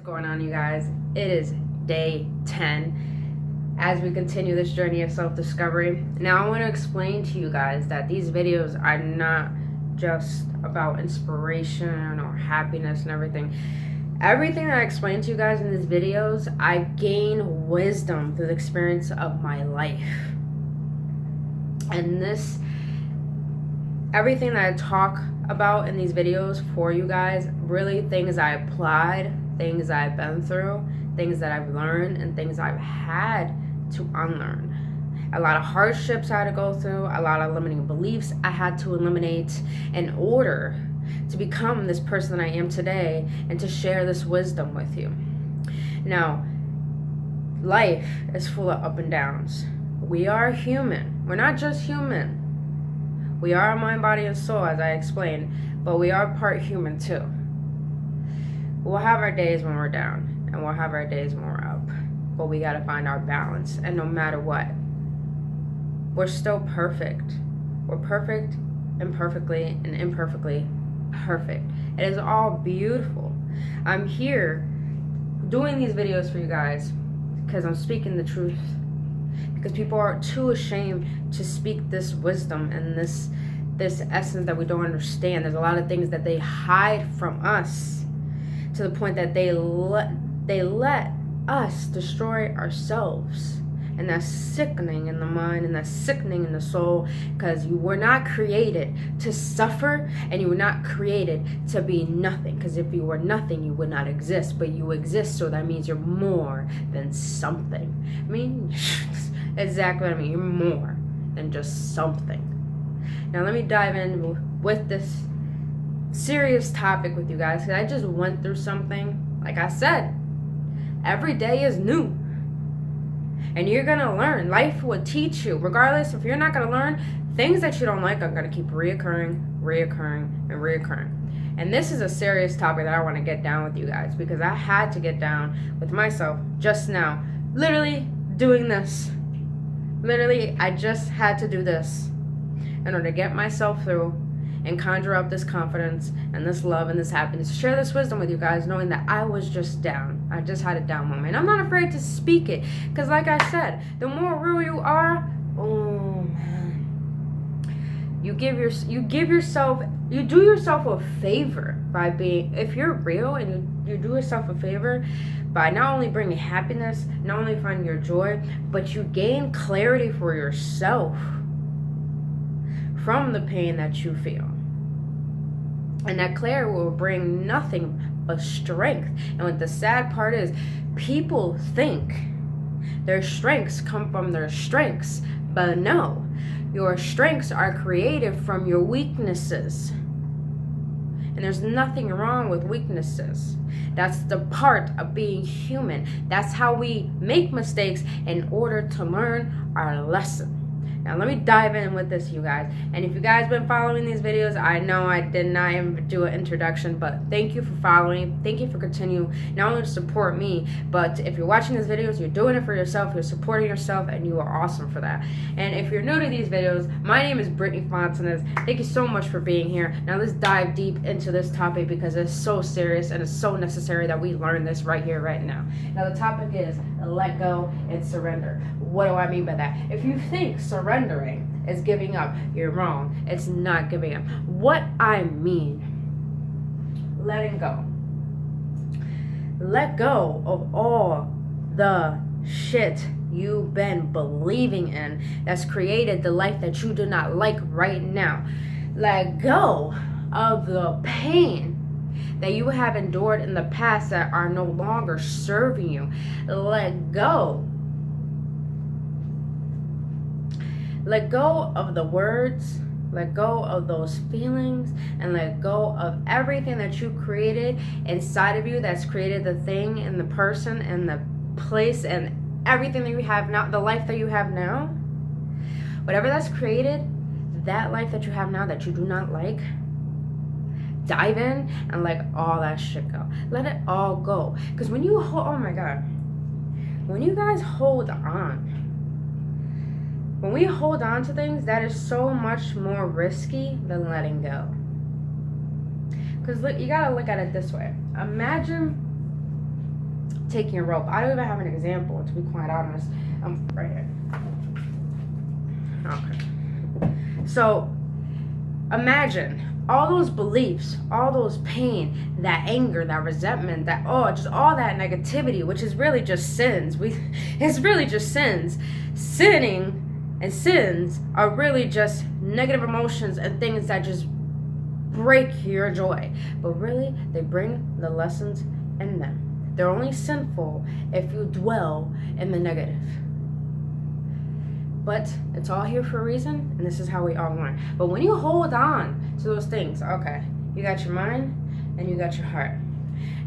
Going on, you guys? It is day 10 as we continue this journey of self-discovery. Now I want to explain to you guys that these videos are not just about inspiration or happiness and everything. Everything that I explain to you guys in these videos, I gain wisdom through the experience of my life. And everything that I talk about in these videos for you guys, really things I applied, things I've been through, things that I've learned, and things I've had to unlearn. A lot of hardships I had to go through, a lot of limiting beliefs I had to eliminate in order to become this person that I am today and to share this wisdom with you. Now, life is full of up and downs. We are human. We're not just human. We are a mind, body, and soul, as I explained, but we are part human too. We'll have our days when we're down, and we'll have our days when we're up, but we gotta find our balance. And no matter what, we're still perfect. We're perfect, imperfectly, and imperfectly perfect. It is all beautiful. I'm here doing these videos for you guys because I'm speaking the truth. Because people are too ashamed to speak this wisdom and this essence that we don't understand. There's a lot of things that they hide from us to the point that they let us destroy ourselves. And that's sickening in the mind, and that's sickening in the soul, because you were not created to suffer, and you were not created to be nothing. Because if you were nothing, you would not exist. But you exist, so that means you're more than something. I mean, exactly what I mean. You're more than just something. Now let me dive in with this serious topic with you guys, because I just went through something. Like I said, every day is new. And you're going to learn. Life will teach you. Regardless, if you're not going to learn, things that you don't like are going to keep reoccurring. And this is a serious topic that I want to get down with you guys, because I had to get down with myself just now. Literally doing this. Literally, I just had to do this in order to get myself through and conjure up this confidence and this love and this happiness. Share this wisdom with you guys, knowing that I was just down. I just had a down moment. I'm not afraid to speak it, because like I said, the more real you are, oh man, you do yourself a favor by being, if you're real and you do yourself a favor by not only bringing happiness, not only finding your joy, but you gain clarity for yourself from the pain that you feel. And that clarity will bring nothing but strength. And what the sad part is, people think their strengths come from their strengths, but no, your strengths are created from your weaknesses. And there's nothing wrong with weaknesses. That's the part of being human. That's how we make mistakes in order to learn our lesson. Now let me dive in with this, you guys. And if you guys been following these videos, I know I did not even do an introduction, but thank you for following. Thank you for continuing not only to support me, but if you're watching these videos, you're doing it for yourself, you're supporting yourself, and you are awesome for that. And if you're new to these videos, my name is Brittny Fontanez. Thank you so much for being here. Now let's dive deep into this topic, because it's so serious and it's so necessary that we learn this right here, right now. Now the topic is let go and surrender. What do I mean by that? If you think surrendering is giving up, you're wrong. It's not giving up. What I mean, letting go. Let go of all the shit you've been believing in that's created the life that you do not like right now. Let go of the pain that you have endured in the past that are no longer serving you. Let go. Let go of the words, let go of those feelings, and let go of everything that you created inside of you that's created the thing and the person and the place and everything that you have now, the life that you have now. Whatever that's created, that life that you have now that you do not like, dive in and let all that shit go. Let it all go. Because when you hold, oh my God, when you guys hold on, when we hold on to things, that is so much more risky than letting go. Because look, you gotta look at it this way. Imagine taking a rope. I don't even have an example, to be quite honest. I'm right here. Okay. So imagine all those beliefs, all those pain, that anger, that resentment, that just all that negativity, which is really just sins. It's really just sins. Sinning and sins are really just negative emotions and things that just break your joy. But really, they bring the lessons in them. They're only sinful if you dwell in the negative. But it's all here for a reason, and this is how we all learn. But when you hold on to those things, okay, you got your mind and you got your heart.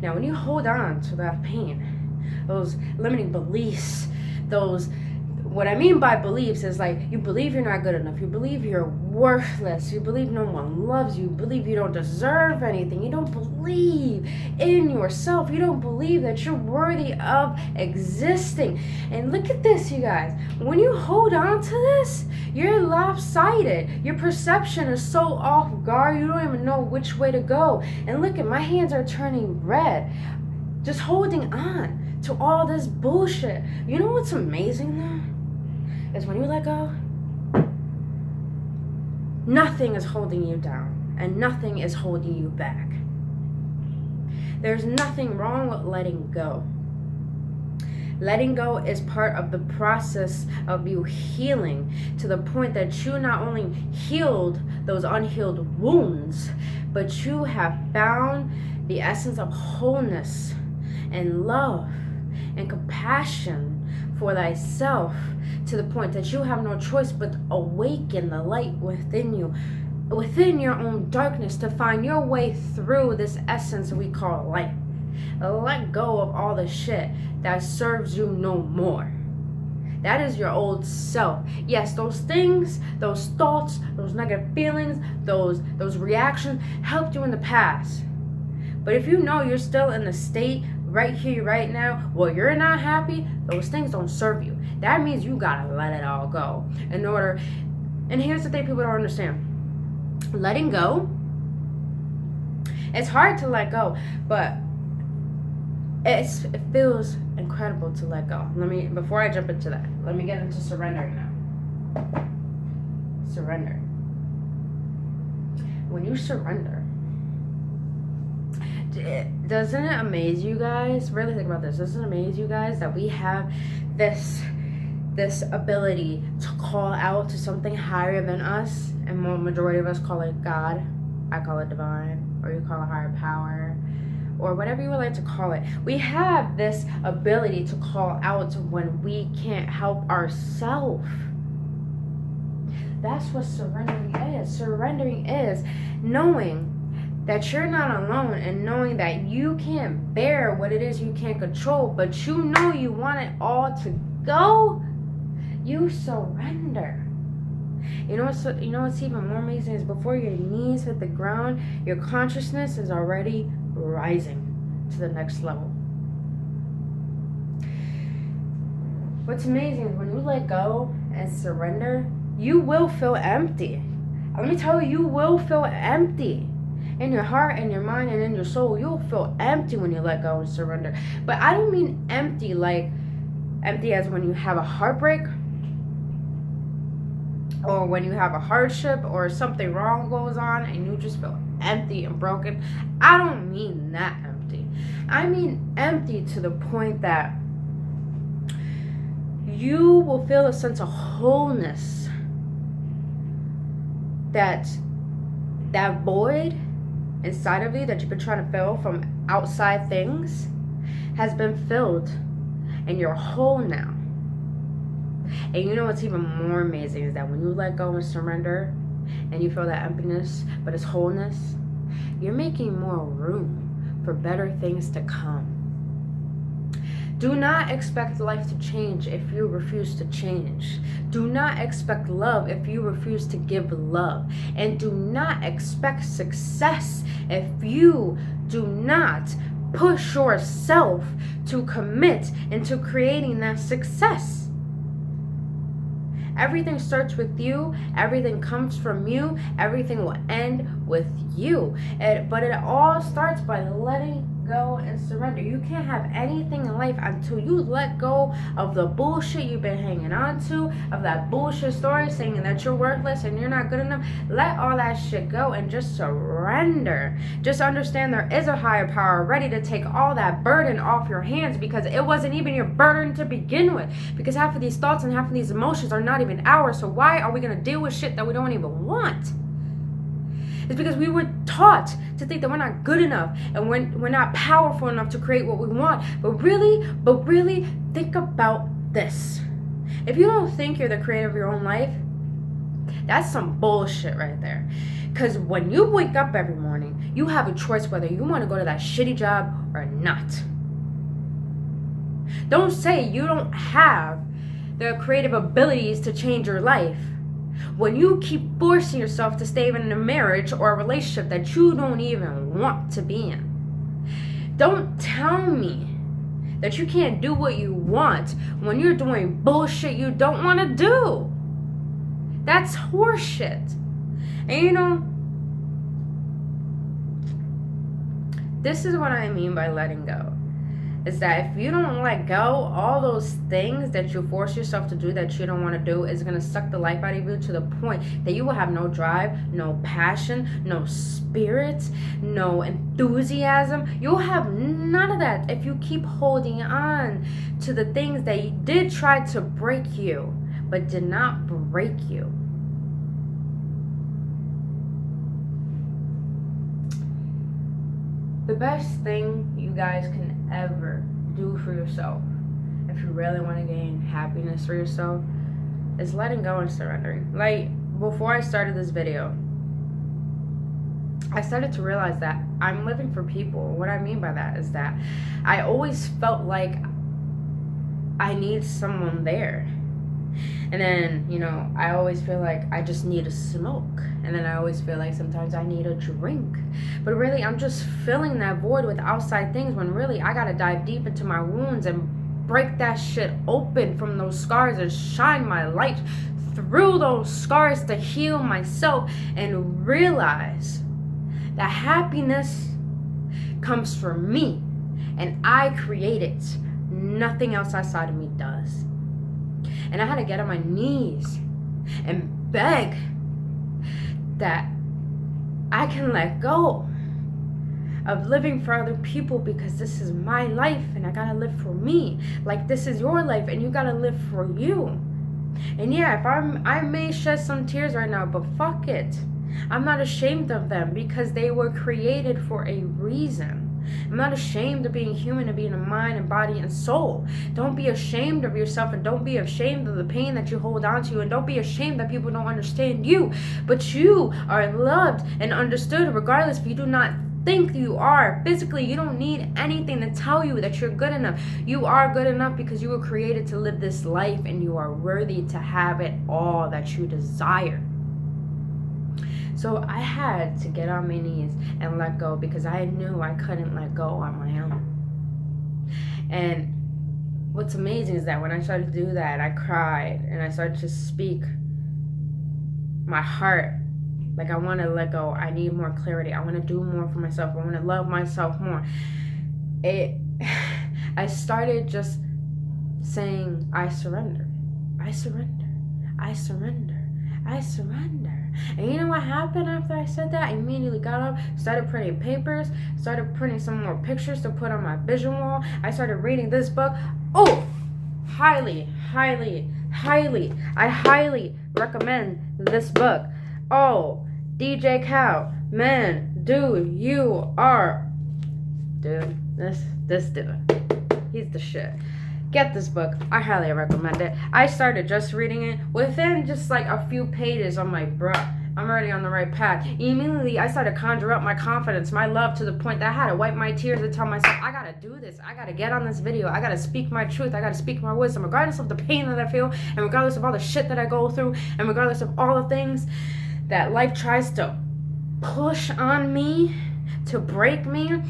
Now, when you hold on to that pain, those limiting beliefs, what I mean by beliefs is like you believe you're not good enough, you believe you're worthless, you believe no one loves you, believe you don't deserve anything, you don't believe in yourself, you don't believe that you're worthy of existing. And look at this, you guys. When you hold on to this, you're lopsided. Your perception is so off guard, you don't even know which way to go. And look at my hands are turning red. Just holding on to all this bullshit. You know what's amazing though? Is when you let go, nothing is holding you down and nothing is holding you back. There's nothing wrong with letting go. Letting go is part of the process of you healing to the point that you not only healed those unhealed wounds, but you have found the essence of wholeness and love and compassion for thyself, to the point that you have no choice but to awaken the light within you, within your own darkness, to find your way through this essence we call light. Let go of all the shit that serves you no more. That is your old self. Yes, those things, those thoughts, those negative feelings, those reactions helped you in the past. But if you know you're still in the state right here, right now, well, you're not happy, those things don't serve you. That means you gotta let it all go in order. And here's the thing people don't understand. Letting go, it's hard to let go, but it feels incredible to let go. Before I jump into that, let me get into surrendering now. Surrender. When you surrender, doesn't it amaze you guys? Really think about this. Doesn't it amaze you guys that we have this ability to call out to something higher than us? And majority of us call it God. I call it divine, or you call it higher power, or whatever you would like to call it. We have this ability to call out when we can't help ourselves. That's what surrendering is. Surrendering is knowing that you're not alone, and knowing that you can't bear what it is you can't control, but you know you want it all to go. You surrender. You know what's even more amazing is before your knees hit the ground, your consciousness is already rising to the next level. What's amazing is when you let go and surrender, you will feel empty. Let me tell you, you will feel empty. In your heart, in your mind, and in your soul, you'll feel empty when you let go and surrender. But I don't mean empty like empty as when you have a heartbreak, or when you have a hardship, or something wrong goes on and you just feel empty and broken. I don't mean that empty. I mean empty to the point that you will feel a sense of wholeness. That void inside of you that you've been trying to fill from outside things has been filled, and you're whole now. And you know what's even more amazing is that when you let go and surrender and you feel that emptiness but it's wholeness, you're making more room for better things to come. Do not expect life to change if you refuse to change. Do not expect love if you refuse to give love. And do not expect success if you do not push yourself to commit into creating that success. Everything starts with you. Everything comes from you. Everything will end with you. But it all starts by letting go and surrender. You can't have anything in life until you let go of the bullshit you've been hanging on to, of that bullshit story saying that you're worthless and you're not good enough. Let all that shit go and just surrender. Just understand there is a higher power ready to take all that burden off your hands, because it wasn't even your burden to begin with. Because half of these thoughts and half of these emotions are not even ours. So why are we going to deal with shit that we don't even want? It's because we were taught to think that we're not good enough and we're not powerful enough to create what we want. But really think about this. If you don't think you're the creator of your own life, that's some bullshit right there. Because when you wake up every morning, you have a choice whether you want to go to that shitty job or not. Don't say you don't have the creative abilities to change your life when you keep forcing yourself to stay in a marriage or a relationship that you don't even want to be in. Don't tell me that you can't do what you want when you're doing bullshit you don't want to do. That's horseshit. And you know, this is what I mean by letting go. Is that if you don't let go, all those things that you force yourself to do that you don't want to do is going to suck the life out of you to the point that you will have no drive, no passion, no spirit, no enthusiasm. You'll have none of that if you keep holding on to the things that did try to break you, but did not break you. The best thing you guys can ever do for yourself, if you really want to gain happiness for yourself, is letting go and surrendering. Like, before I started this video, I started to realize that I'm living for people. What I mean by that is that I always felt like I need someone there. And then, you know, I always feel like I just need a smoke. And then I always feel like sometimes I need a drink. But really, I'm just filling that void with outside things when really I gotta dive deep into my wounds and break that shit open from those scars and shine my light through those scars to heal myself and realize that happiness comes from me and I create it. Nothing else outside of me does. And I had to get on my knees and beg that I can let go of living for other people, because this is my life and I gotta live for me. Like, this is your life and you gotta live for you. And yeah, if I may shed some tears right now, but fuck it. I'm not ashamed of them because they were created for a reason. I'm not ashamed of being human and being a mind and body and soul. Don't be ashamed of yourself, and don't be ashamed of the pain that you hold on to, and don't be ashamed that people don't understand you. But you are loved and understood regardless if you do not think you are. Physically, you don't need anything to tell you that you're good enough. You are good enough because you were created to live this life, and you are worthy to have it all that you desire. So I had to get on my knees and let go, because I knew I couldn't let go on my own. And what's amazing is that when I started to do that, I cried and I started to speak my heart. Like, I want to let go. I need more clarity. I want to do more for myself. I want to love myself more. I started just saying, I surrender. I surrender. I surrender. I surrender. And you know what happened after I said that? I immediately got up, started printing papers, started printing some more pictures to put on my vision wall. I started reading this book. Oh, I highly recommend this book. Oh, DJ Cow, man, dude, you are, dude, this dude, he's the shit. Get this book. I highly recommend it. I started just reading it. Within just like a few pages, I'm like, bruh, I'm already on the right path. Immediately, I started to conjure up my confidence, my love, to the point that I had to wipe my tears and tell myself, I gotta do this. I gotta get on this video. I gotta speak my truth. I gotta speak my wisdom, regardless of the pain that I feel, and regardless of all the shit that I go through, and regardless of all the things that life tries to push on me, to break me.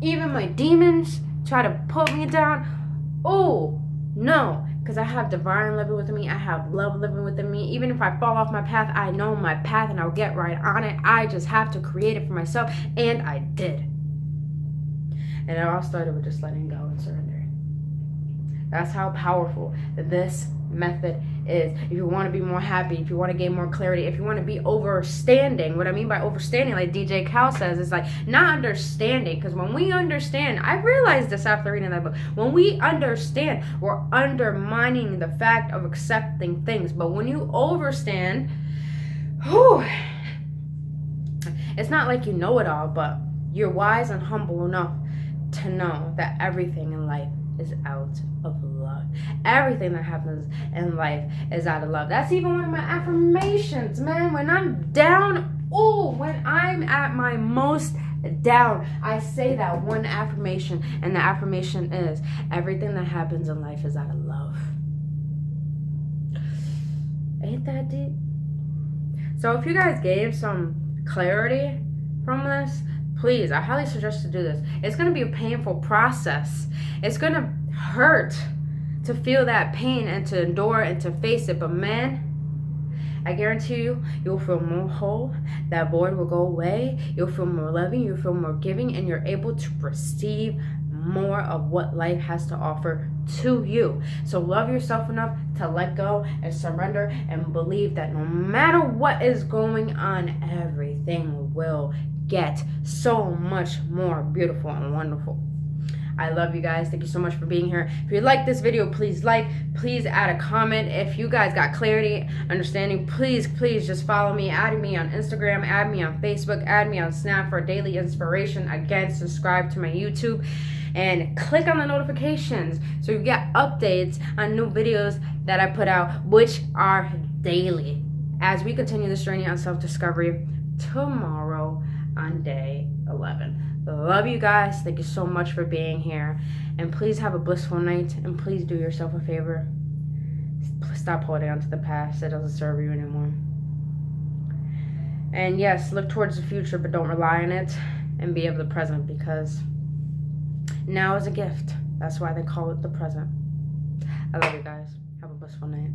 Even my demons try to put me down. Oh, no, because I have divine living within me. I have love living within me. Even if I fall off my path, I know my path and I'll get right on it. I just have to create it for myself, and I did. And it all started with just letting go and surrendering. That's how powerful this method is. If you want to be more happy, if you want to gain more clarity, if you want to be overstanding, what I mean by overstanding, like DJ Cal says, is like not understanding. Because when we understand, I realized this after reading that book, when we understand, we're undermining the fact of accepting things. But when you overstand, whew, it's not like you know it all, but you're wise and humble enough to know that everything in life is out of love. Everything that happens in life is out of love. That's even one of my affirmations, man. When I'm down, when I'm at my most down, I say that one affirmation, and the affirmation is, everything that happens in life is out of love. Ain't that deep? So if you guys gave some clarity from this, please, I highly suggest to do this. It's going to be a painful process. It's going to hurt to feel that pain and to endure and to face it. But man, I guarantee you, you'll feel more whole. That void will go away. You'll feel more loving. You'll feel more giving. And you're able to receive more of what life has to offer to you. So love yourself enough to let go and surrender and believe that no matter what is going on, everything will get so much more beautiful and wonderful. I love you guys. Thank you so much for being here. If you like this video, please add a comment. If you guys got clarity, understanding, please just follow me. Add me on Instagram, add me on Facebook, add me on Snap for daily inspiration. Again, subscribe to my YouTube and click on the notifications so you get updates on new videos that I put out, which are daily, as we continue this journey on self-discovery tomorrow on day 11. Love you guys. Thank you so much for being here. And please have a blissful night. And please do yourself a favor. Stop holding on to the past. It doesn't serve you anymore. And yes, look towards the future, but don't rely on it. And be of the present, because now is a gift. That's why they call it the present. I love you guys. Have a blissful night.